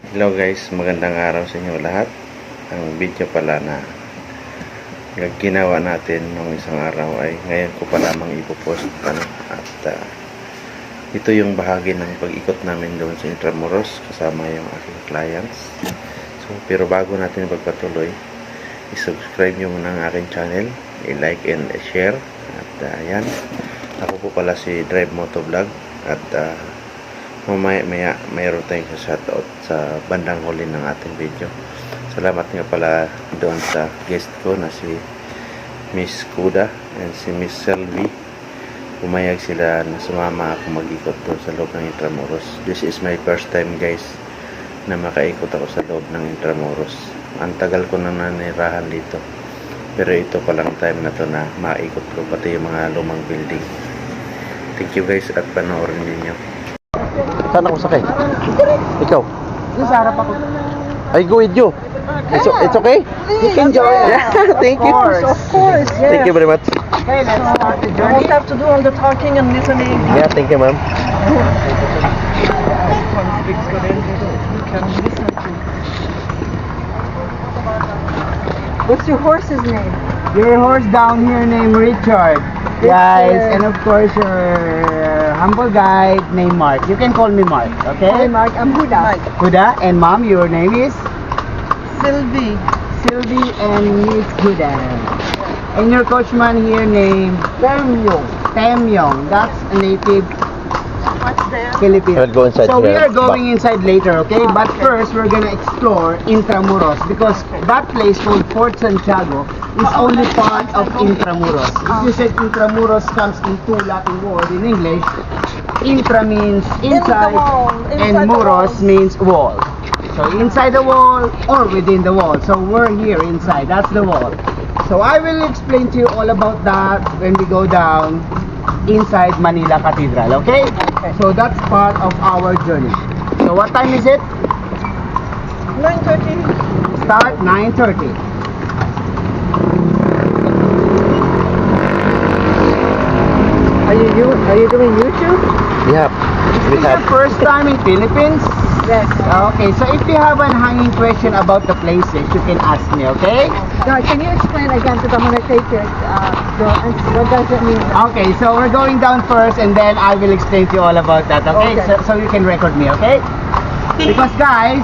Hello guys, magandang araw sa inyo lahat. Ang video pala na ginawa natin nung isang araw ay ngayon ko pa lamang ipopost at ito yung bahagi ng pag-ikot namin doon sa Entramuros kasama yung aking clients. Pero bago natin pagpatuloy, i-subscribe nyo muna ang aking channel, i-like and share. At ayan, ako po pala si Drive Moto Vlog at mamaya mayroon tayong shoutout sa bandang huli ng ating video. Salamat nga pala doon sa guest ko na si Miss Kuda and si Miss Selvi. Pumayag sila na sumama ako mag-ikot doon sa loob ng Entramuros. This is my first time guys na makaikot ako sa loob ng Entramuros. Ang tagal ko na nanirahan dito, pero ito palang time na to na maikot ko pati yung mga lumang building. Thank you guys at panoorin ninyo. Saan ako sakay? Ikaw? Sa harap ako. I go with you. It's okay? You can join. Yeah, thank you. Of course, yes. Thank you very much. Okay, let's start the journey. You won't have to do all the talking and listening. Yeah, thank you, ma'am. You can listen to. What's your horse's name? Your horse down here named Richard. Guys, and of course your humble guide named Mark. You can call me Mark, okay? Hi, Mark. I'm Huda. Huda, and mom, your name is? Sylvie. Sylvie and Miss Huda. And your coachman here named? Temyong. That's a native What's there? Filipino. I'll go inside So we here. are going inside later, okay? But first, we're gonna explore Entramuros because that place called Fort Santiago is only part of Entramuros. If you say Entramuros comes in two Latin words in English, Intra means inside, and Muros means wall. So inside the wall or within the wall. So we're here inside. That's the wall. So I will explain to you all about that when we go down inside Manila Cathedral, okay? So that's part of our journey. So what time is it? 9:30. Start 9:30. Are you doing YouTube? Yeah, we Is this have. your first time in Philippines? Yes. Okay, so if you have a hanging question about the places, you can ask me, okay? Now, can you explain again because I'm gonna take it? What does it mean? Okay, so we're going down first and then I will explain to you all about that, okay? Okay. So you can record me, okay? Because guys,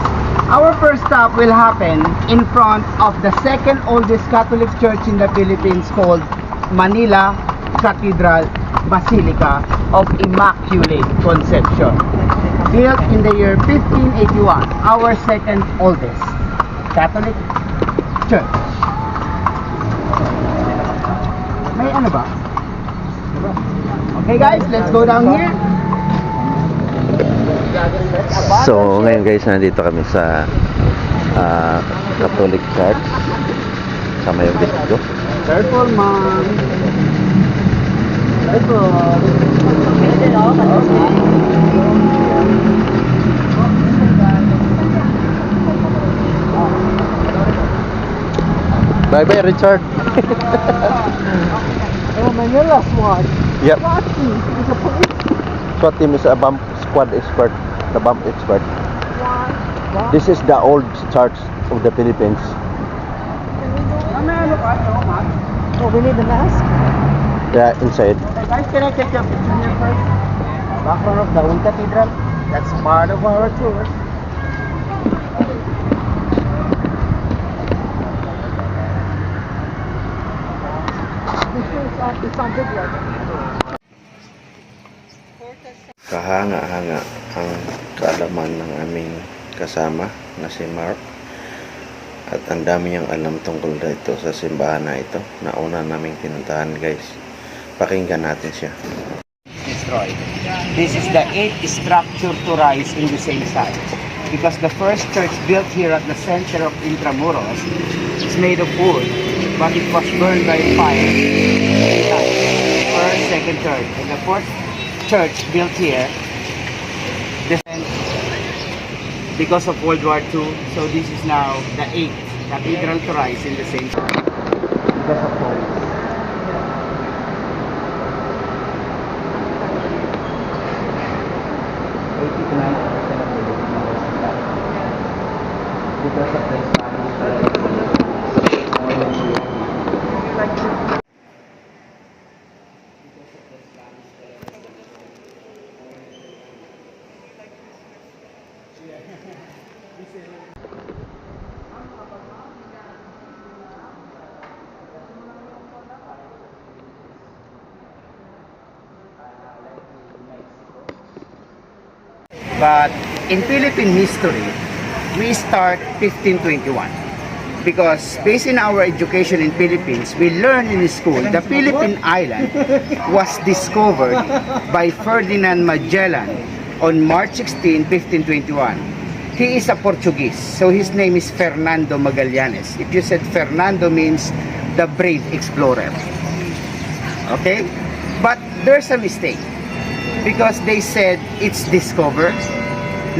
our first stop will happen in front of the second oldest Catholic church in the Philippines called Manila Cathedral Basilica of Immaculate Conception. Built in the year 1581, our second oldest Catholic church. May ano ba? Okay guys, let's go down here. So, ngayon guys, nandito kami sa Catholic Church. Sama yung guest ko. Careful, mom. Careful. Bye-bye, Richard. Oh, Manila's one. Yep. Swati. It's a police SWAT team is a bump squad expert. The bump expert. one. This is the old church of the Philippines. Oh, we need the mask? Yeah, inside. Guys, can I take a picture here first? Background of the old cathedral. That's part of our tour. It's on video. Kahanga-hanga ang kaalaman ng aming kasama na si Mark at ang dami niyang alam tungkol dito sa simbahan na ito na una naming pinuntahan guys. Pakinggan natin siya. Destroyed. This is the eighth structure to rise in the same site. Because the first church built here at the center of Intramuros is made of wood, but it was burned by fire. First, second, third. And the fourth church built here, because of World War II, so this is now the eighth cathedral to rise in the same site. Because of war. 80 to 90% of the Philippines. because of the But in Philippine history, we start 1521. Because based in our education in Philippines, we learn in school the Philippine island was discovered by Ferdinand Magellan on March 16, 1521. He is a Portuguese, so his name is Fernando Magallanes. If you said Fernando means the brave explorer. Okay? But there's a mistake. Because they said it's discovered,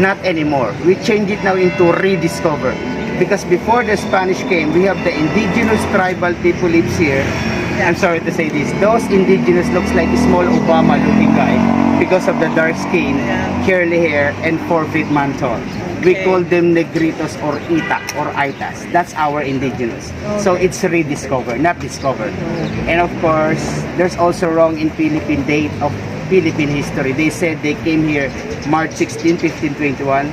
not anymore. We change it now into rediscover. Because before the Spanish came, we have the indigenous tribal people lives here. I'm sorry to say this. Those indigenous looks like a small Obama looking guy because of the dark skin, curly hair, and 4 feet man tall. We call them Negritos or Ita or Aitas. That's our indigenous. So it's rediscovered, not discovered. And of course, there's also wrong in Philippine date of Philippine history. They said they came here March 16, 1521.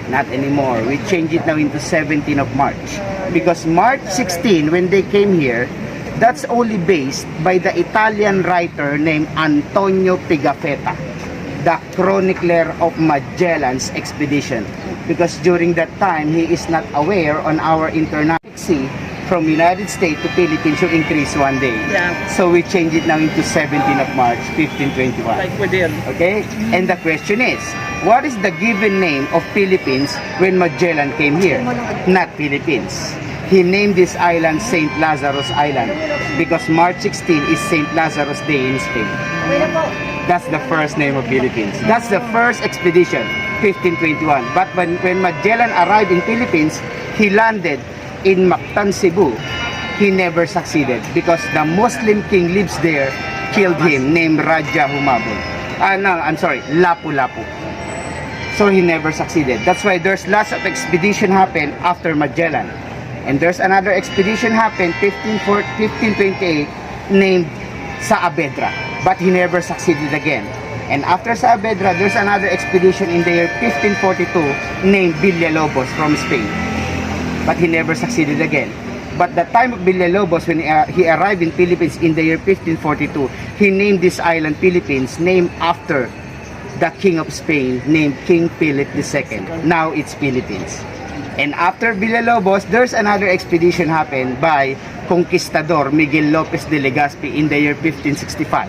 Not anymore. We change it now into 17 of March. Because March 16, when they came here, that's only based by the Italian writer named Antonio Pigafetta, the chronicler of Magellan's expedition. Because during that time, he is not aware on our international sea from United States to Philippines should increase one day. Yeah. So we change it now into 17 of March, 1521. Like we did. Okay? And the question is, what is the given name of Philippines when Magellan came here? Not Philippines. He named this island St. Lazarus Island because March 16 is St. Lazarus Day in Spain. That's the first name of Philippines. That's the first expedition, 1521. But when Magellan arrived in Philippines, he landed in Mactan, Cebu. He never succeeded because the Muslim king lives there, killed him, named Raja Humabon. No, I'm sorry, Lapu-Lapu. So he never succeeded. That's why there's lots of expedition happen after Magellan. And there's another expedition happened 1528 named Saavedra, but he never succeeded again. And after Saavedra, there's another expedition in the year 1542 named Villalobos from Spain, but he never succeeded again. But the time of Villalobos, when he arrived in Philippines in the year 1542, he named this island Philippines, named after the king of Spain, named King Philip II. Now it's Philippines. And after Villalobos, there's another expedition happened by Conquistador Miguel Lopez de Legazpi in the year 1565.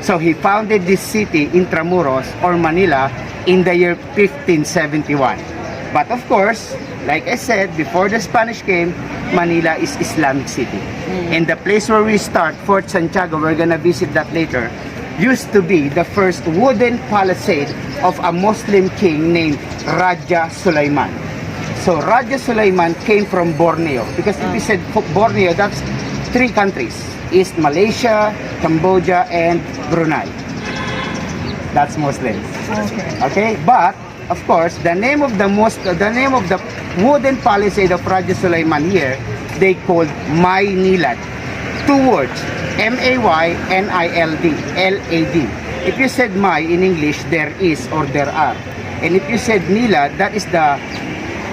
So he founded this city, Intramuros or Manila, in the year 1571. But of course, like I said, before the Spanish came, Manila is Islamic city. And the place where we start, Fort Santiago, we're gonna visit that later, used to be the first wooden palisade of a Muslim king named Raja Sulaiman. So Raja Sulaiman came from Borneo, because if you said Borneo, that's 3 countries: East Malaysia, Cambodia, and Brunei. That's Muslims. Okay, but of course, the name of the wooden palisade of Raja Sulaiman here, they called Maynilad. 2 words, Maynilad, L-A-D. If you said May in English, there is or there are. And if you said Nilad, that is the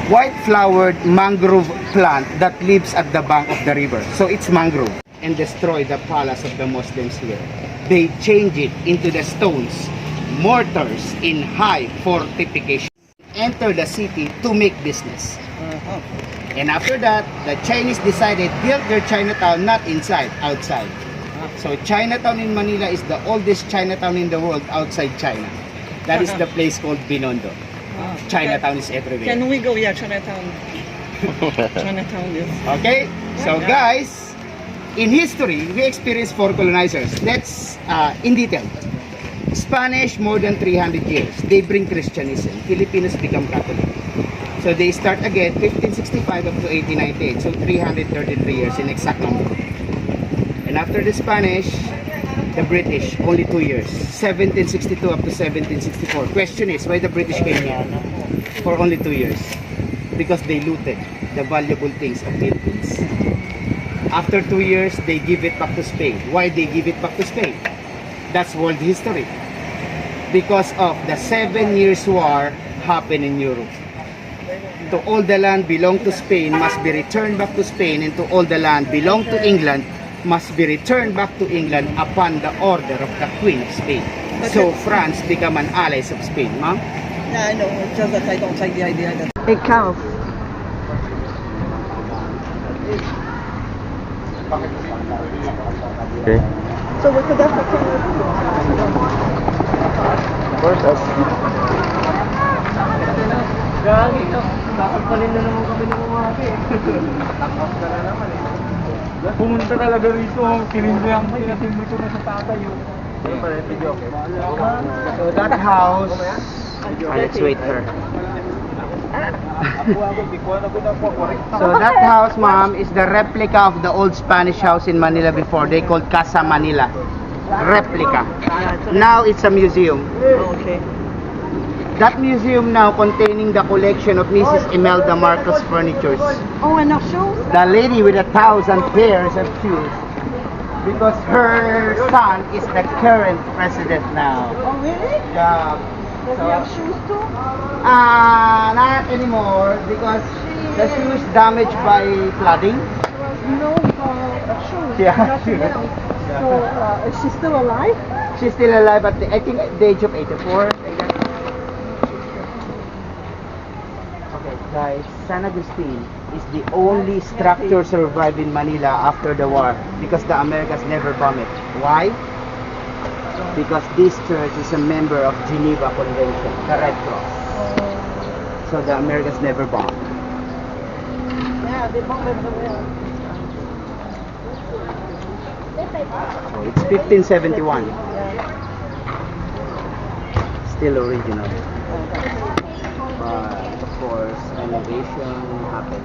white-flowered mangrove plant that lives at the bank of the river. So it's mangrove. And destroy the palace of the Muslims here. They change it into the stones, mortars in high fortification. Enter the city to make business. And after that, the Chinese decided build their Chinatown not inside, outside. So Chinatown in Manila is the oldest Chinatown in the world outside China. That is the place called Binondo. Chinatown is everywhere. Can we go? Yeah, Chinatown. Chinatown is. Okay, so guys, in history, we experienced 4 colonizers. Let's, in detail. Spanish, more than 300 years. They bring Christianism. Filipinos become Catholic. So they start again, 1565 up to 1898. So 333 years in exact number. And after the Spanish, the British, only 2 years. 1762 up to 1764. Question is, why the British came here? For only 2 years. because they looted the valuable things of Philippines. After 2 years, they give it back to Spain. Why they give it back to Spain? That's world history. Because of the 7 Years' War happened in Europe. To all the land belong to Spain must be returned back to Spain, and to all the land belong to England must be returned back to England upon the order of the Queen of Spain. So France become an ally of Spain, ma'am. Yeah, I know. It's just that I don't like the idea that a cow. Okay. So we could definitely. Of course, as Nakapalin na naman kami ng umaki. Pumunta talaga rito, tinimbrihan ko, tinatimbri ko na sa tatay yun. So that house, let's wait her. So that house, ma'am, is the replica of the old Spanish house in Manila before. They called Casa Manila. Replica. Now it's a museum. Okay. That museum now containing the collection of Mrs. Imelda Marcos furnitures. Oh, and of shoes? The lady with 1,000 pairs of shoes. Because her son is the current president now. Oh, really? Yeah. Does he have shoes too? Not anymore because the shoes damaged by flooding. No, shoes. Yeah. Nothing else. So, is she still alive? She's still alive at I think at the age of 84. Like that. Okay, guys, San Agustin is the only structure survived in Manila after the war because the Americans never bombed it. Why? Because this church is a member of Geneva Convention, the Red Cross. So the Americans never bombed. Yeah, they bombed everywhere. So it's 1571. Still original. But of course, renovation happened.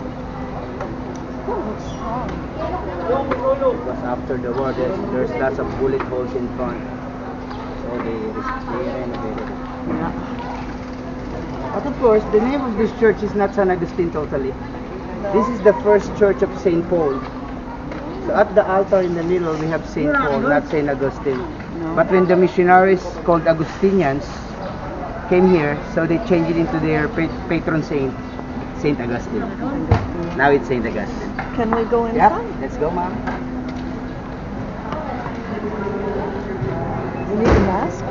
Because after the war, there's lots of bullet holes in front. So they renovated it. Yeah. But of course, the name of this church is not San Agustin totally. This is the first church of St. Paul. So at the altar in the middle, we have St. Paul, not St. Augustine. But when the missionaries called Augustinians came here, so they changed it into their patron saint, St. Augustine. Now it's St. Augustine. Can we go Yeah, inside? let's go, ma'am. You need a mask?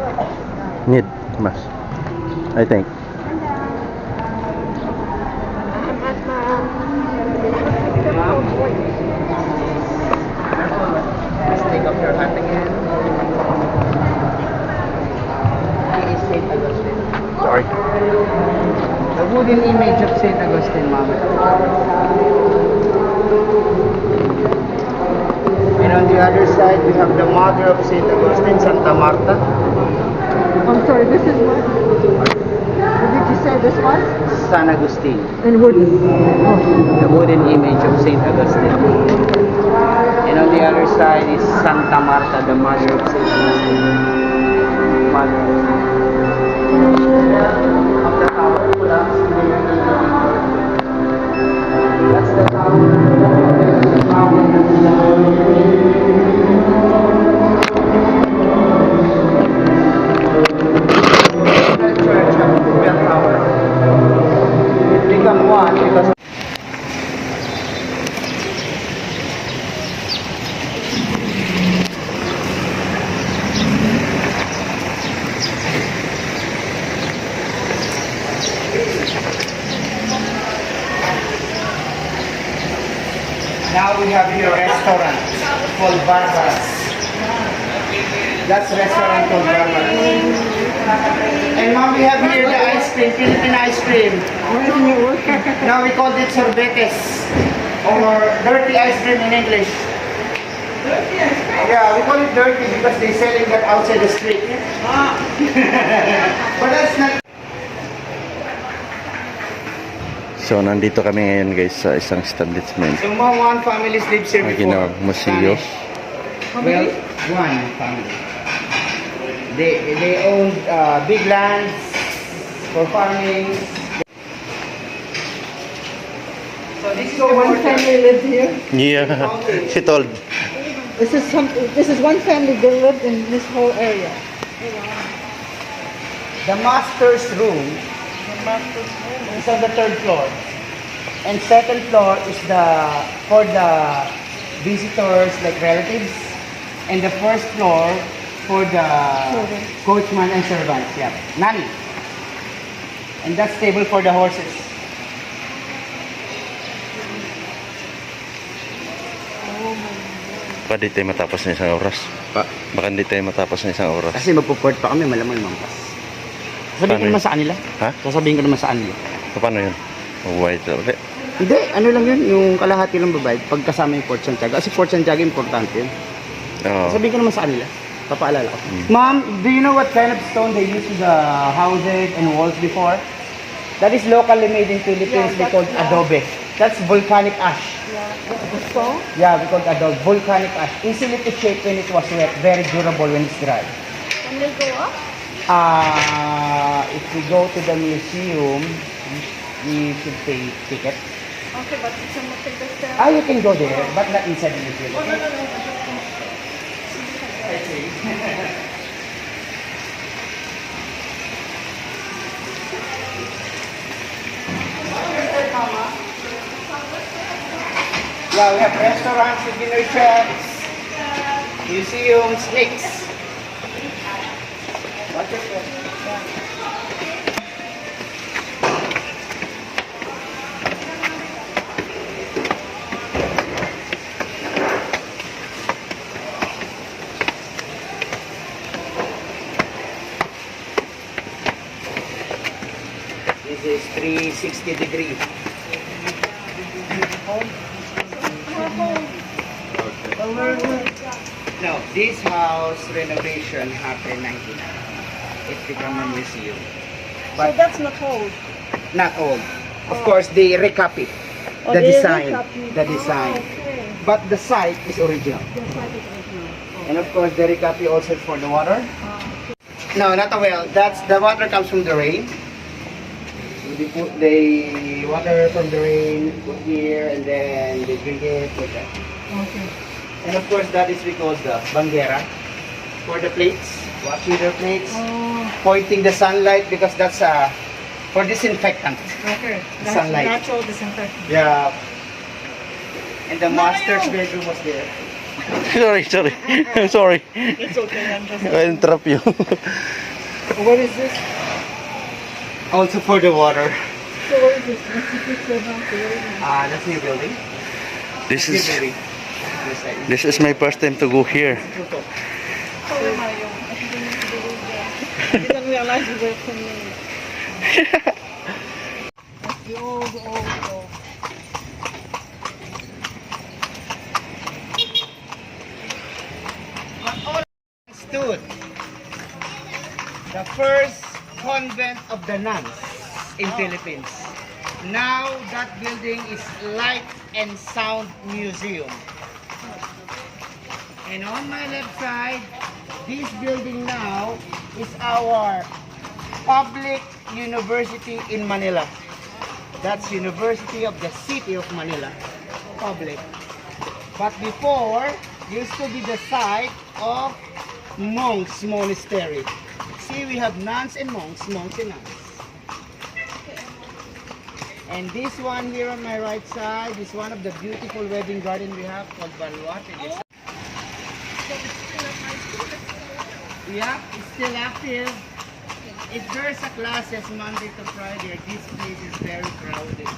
need mas. I think. Let's take off your hat again. He is St. Augustine. Sorry. The wooden image of St. Augustine, ma'am. And on the other side, we have the mother of St. Augustine, Santa Marta. I'm sorry, this is what? What did you say this was? San Agustin, In wooden. the wooden image of St. Augustine. And on the other side is Santa Marta, the mother of St. Augustine. Mother of the tower. That's the tower. The church of bell tower. It become one because now we have here a restaurant called Barbara's. That's restaurant called Barbara's. And mom, we have here the ice cream, Philippine ice cream. Now we call it sorbetes or dirty ice cream in English. Yeah, we call it dirty because they selling that outside the street. But that's not. So, nandito kami ngayon guys sa isang establishment. So mom, one family lives here May before. ginawang museo. Well, one family. They own big lands for farming. So this is So the one portal. family lived here. Yeah, she told. This is one family that lived in this whole area. The master's room is on the third floor. And second floor is for the visitors like relatives. And the first floor for the coachman and servants. Yeah. Nanny. And that's stable for the horses. Baka di tayo matapos na isang oras. Baka hindi tayo matapos na isang oras. Kasi magpuport pa kami, malamang mampas. Sasabihin ko Paano naman yun? sa kanila. Ha? Sasabihin ko naman sa kanila. Paano yun? Mag-white ulit. Hindi, ano lang yun, yung kalahati lang babayad pagkasama yung Fort Santiago. Kasi Fort Santiago importante yun. Oo. Sabihin ko naman sa kanila. Papaalala ko. Ma'am, do you know what kind of stone they used to the houses and walls before? That is locally made in Philippines. We call adobe. That's volcanic ash. The stone? Yeah, we call adobe. Volcanic ash. Easily to shape when it was wet. Very durable when it's dry. Can they go up? If we go to the museum, we should pay ticket. Okay, but someone take us there. You can go there, but not inside the museum. Okay? Yeah, we have restaurants, dinner shops, museums, snakes. Watch your step. This is 360 degree. No, this house renovation happened 99. It became a museum. So that's not old. Not old. Of course, they recopy Oh, the they design. recopy. The design. Okay. But the site is original. The site is original. And of course, the recopy also for the water. No, not a well. That's the water comes from the rain. So they put the water from the rain put here, and then they drink it like that. Okay. And of course, that is because the banguera for the plates, washing their plates, pointing the sunlight because that's for disinfectant. Okay. Sunlight. Natural disinfectant. Yeah. And the master's bedroom was there. Sorry. Sorry. It's okay, I'm just... I interrupt you. What is this? Also for the water. So what is this? What's the picture about the building? That's new building. This New is building. This side. this is my first time to go here. I didn't realize you were from me. That's the old. Stood the first convent of the nuns in Philippines. Now that building is Light and Sound Museum. And on my left side, this building now is our public university in Manila. That's University of the City of Manila. Public. But before, used to be the site of monks monastery. See, we have nuns and monks and nuns. And this one here on my right side is one of the beautiful wedding garden we have called Baluarte. Yeah, it's still active. If there's a classes Monday to Friday, this place is very crowded.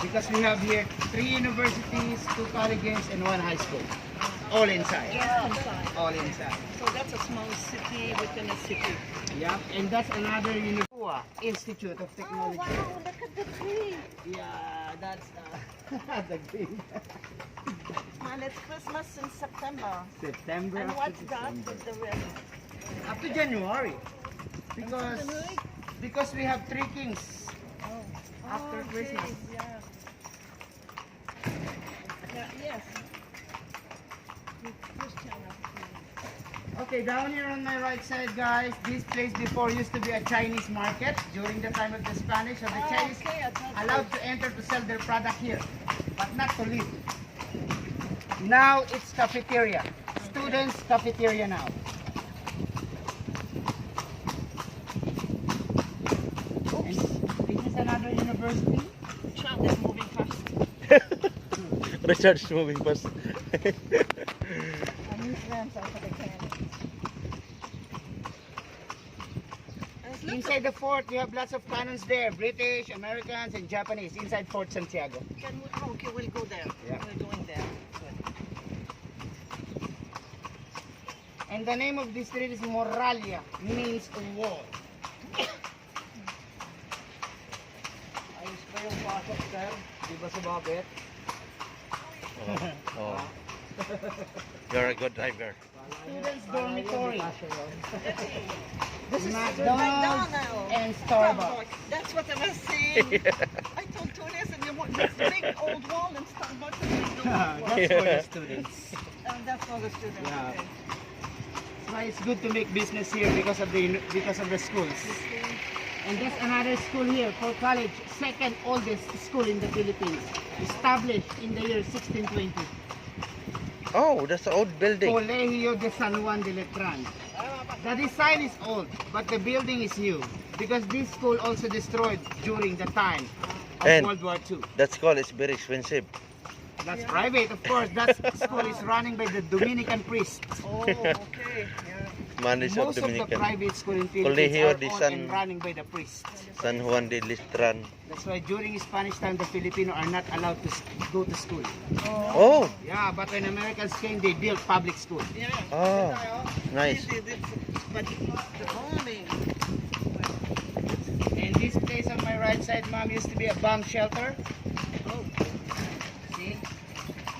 Because we have here 3 universities, 2 colleges, and 1 high school. All inside. All inside. So that's a small city within a city. Yeah, and that's another Institute of Technology. Oh, wow, look at the tree. Yeah, that's the green. Man, it's Christmas in September. September. And up to what's that December. with the red? Up to January. Because we have 3 kings after okay, Christmas. Yeah. Yeah, yes. With Christian, Okay, down here on my right side, guys, this place before used to be a Chinese market during the time of the Spanish. So the Chinese allowed to enter to sell their product here, but not to live. Now it's cafeteria. Students' cafeteria now. And this is another university. Child is moving fast. Richard is moving fast. Amusements are for the candidates. Inside the fort, we have lots of cannons there. British, Americans, and Japanese inside Fort Santiago. Okay, we'll go there. Yeah. We're going there. Good. And the name of this street is Moralia, means wall. Ayos pa yung pasok, sir. Di ba sumabit? Oh. You're a good driver. Students' dormitory. This is McDonald's and Starbucks. That's what I was saying. I told Tony, I said, you want this big old wall and Starbucks and McDonald's. That's for the students. That's for the students. Yeah. Okay. That's why it's good to make business here because of the schools. And there's another school here for college, second oldest school in the Philippines, established in the year 1620. Oh, that's the old building. Colegio de San Juan de Letran. The design is old, but the building is new because this school also destroyed during the time of And World War II. that school is very expensive. That's private, of course. That school is running by the Dominican priests. Oh, okay. Yeah. Managed of Most of the Dominican. private school in Colegio Philippines de are owned San- and running by the priests. San Juan de Listran. That's why during Spanish time, the Filipino are not allowed to go to school. Oh, Yeah, but when Americans came, they built public school. Yeah. oh, nice. But the bombing. And this place on my right side, ma'am, used to be a bomb shelter. Oh. See?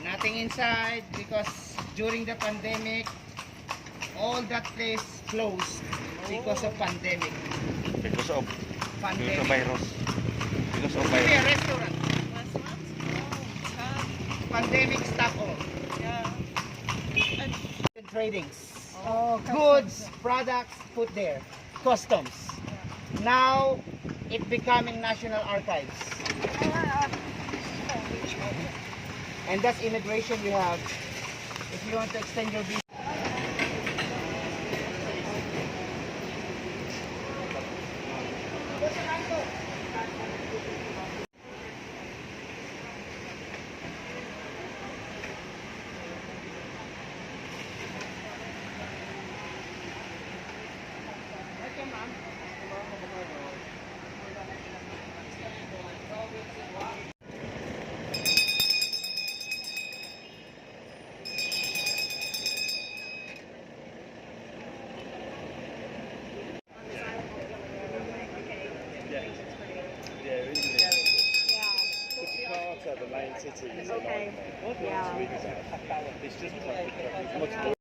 Nothing inside because during the pandemic, all that place closed because of pandemic. Because of Pandemic. virus. Because of Used to be a virus. restaurant. Restaurants? Oh, Pandemic stop all. yeah. And tradings. Oh, Goods, products put there. Customs. Now, it becoming National Archives. And that's immigration you have if you want to extend your visa. The main cities. Okay. Yeah. It's just much more